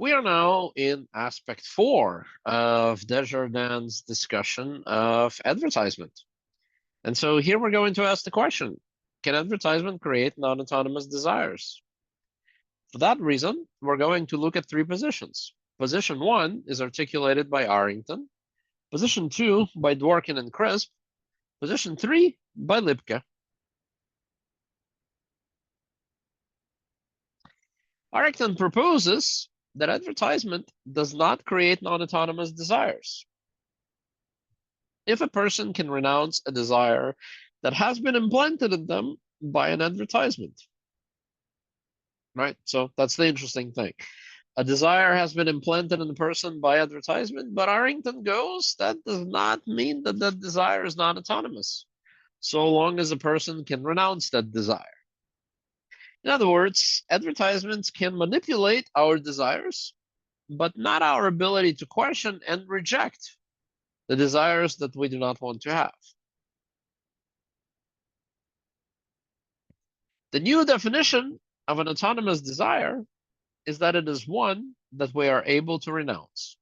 We are now in aspect 4 of Desjardins' discussion of advertisement. And so here we're going to ask the question, can advertisement create non-autonomous desires? For that reason, we're going to look at 3 positions. Position 1 is articulated by Arrington, position 2 by Dworkin and Crisp, position 3 by Lipka. Arrington proposes that advertisement does not create non-autonomous desires. If a person can renounce a desire that has been implanted in them by an advertisement, right? So that's the interesting thing. A desire has been implanted in the person by advertisement, but Arrington goes, that does not mean that that desire is not autonomous, so long as a person can renounce that desire. In other words, advertisements can manipulate our desires, but not our ability to question and reject the desires that we do not want to have. The new definition of an autonomous desire is that it is one that we are able to renounce.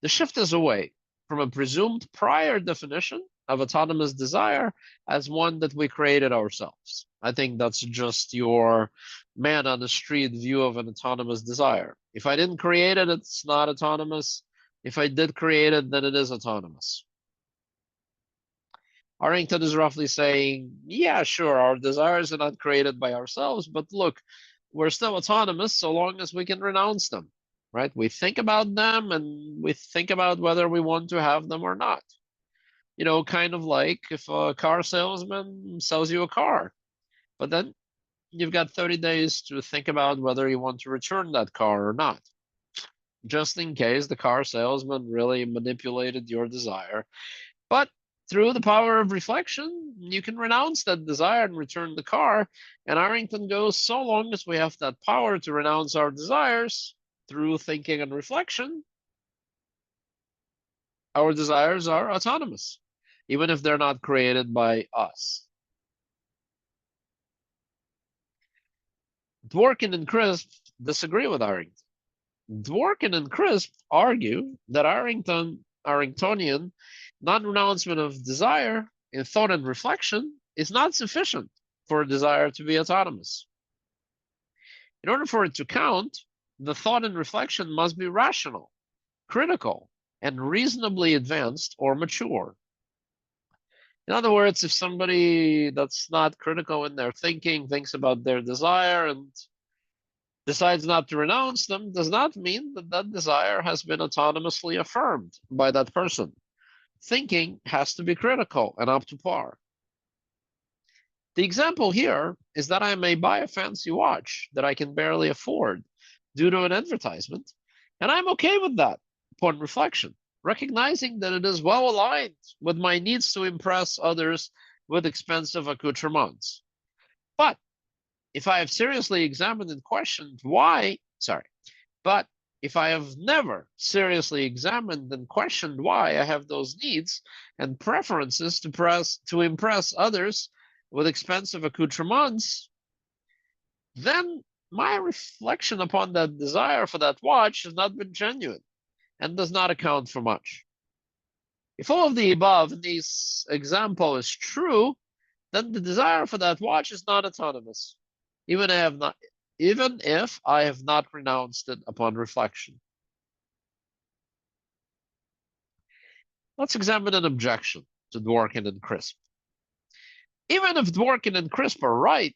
The shift is away from a presumed prior definition of autonomous desire as one that we created ourselves. I think that's just your man on the street view of an autonomous desire. If I didn't create it, it's not autonomous. If I did create it, then it is autonomous. Arrington is roughly saying, yeah, sure, our desires are not created by ourselves, but look, we're still autonomous so long as we can renounce them, right? We think about them and we think about whether we want to have them or not. You know, kind of like if a car salesman sells you a car, but then you've got 30 days to think about whether you want to return that car or not, just in case the car salesman really manipulated your desire. But through the power of reflection, you can renounce that desire and return the car. And Arrington goes, so long as we have that power to renounce our desires through thinking and reflection, our desires are autonomous, even if they're not created by us. Dworkin and Crisp disagree with Arrington. Dworkin and Crisp argue that Arringtonian non-renouncement of desire in thought and reflection is not sufficient for a desire to be autonomous. In order for it to count, the thought and reflection must be rational, critical, and reasonably advanced or mature. In other words, if somebody that's not critical in their thinking thinks about their desire and decides not to renounce them, does not mean that that desire has been autonomously affirmed by that person. Thinking has to be critical and up to par. The example here is that I may buy a fancy watch that I can barely afford due to an advertisement, and I'm okay with that upon reflection, recognizing that it is well aligned with my needs to impress others with expensive accoutrements. But if I have seriously examined and questioned but if I have never seriously examined and questioned why I have those needs and preferences to impress others with expensive accoutrements, then my reflection upon that desire for that watch has not been genuine and does not account for much. If all of the above in this example is true, then the desire for that watch is not autonomous, even if I have not renounced it upon reflection. Let's examine an objection to Dworkin and Crisp. Even if Dworkin and Crisp are right,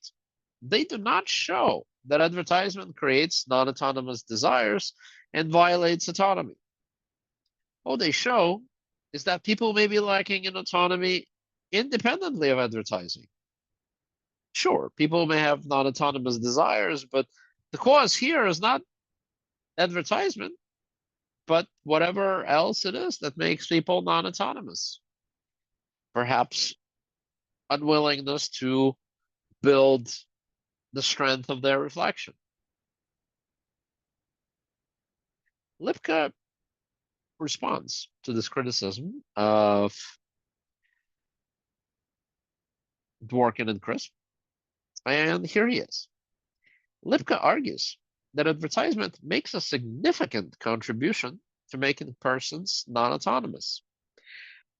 they do not show that advertisement creates non-autonomous desires and violates autonomy. All they show is that people may be lacking in autonomy independently of advertising. Sure, people may have non-autonomous desires, but the cause here is not advertisement, but whatever else it is that makes people non-autonomous. Perhaps unwillingness to build the strength of their reflection. Lipka responds to this criticism of Dworkin and Crisp, and here he is. Lipka argues that advertisement makes a significant contribution to making persons non-autonomous.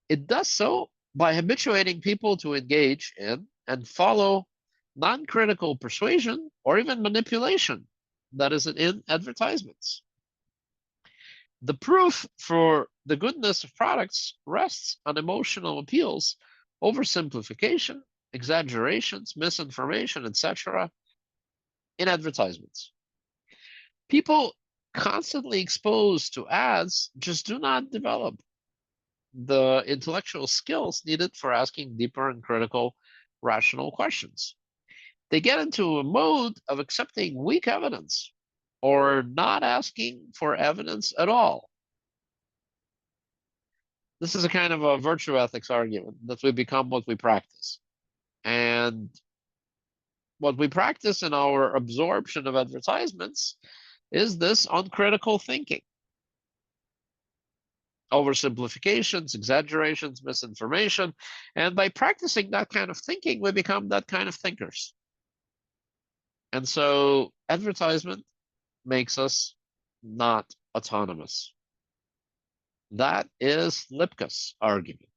It does so by habituating people to engage in and follow non-critical persuasion or even manipulation that is in advertisements. The proof for the goodness of products rests on emotional appeals, oversimplification, exaggerations, misinformation, etc. in advertisements. People constantly exposed to ads just do not develop the intellectual skills needed for asking deeper and critical, rational questions. They get into a mode of accepting weak evidence or not asking for evidence at all. This is a kind of a virtue ethics argument that we become what we practice. And what we practice in our absorption of advertisements is this uncritical thinking. Oversimplifications, exaggerations, misinformation. And by practicing that kind of thinking, we become that kind of thinkers. And so advertisement makes us not autonomous. That is Lipka's argument.